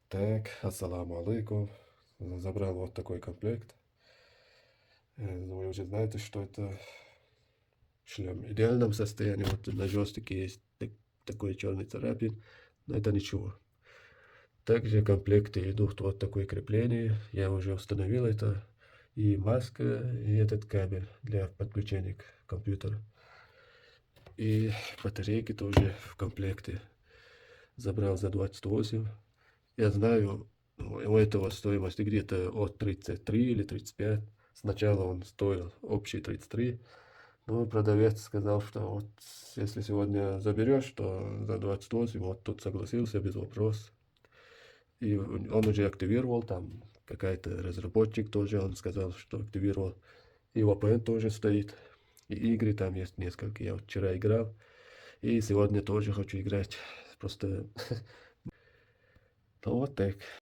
Так, ассаламу алейкум. Забрал вот такой комплект. Вы уже знаете, что это шлем в идеальном состоянии. Вот на джойстике есть такой черный царапин, но это ничего. Также в комплекте идут вот такое крепление. Я уже установил это. И маска, и этот кабель для подключения к компьютеру. И батарейки тоже в комплекте. Забрал за 28. Я знаю, у этого стоимость где-то от 33 или 35. Сначала он стоил общий 33. Но продавец сказал, что вот если сегодня заберешь, то за 28. Вот тут согласился без вопросов. И он уже активировал, там какая-то разработчик тоже, он сказал, что активировал. И VPN тоже стоит. И игры там есть несколько. Я вчера играл. И сегодня тоже хочу играть. Просто, ну вот так.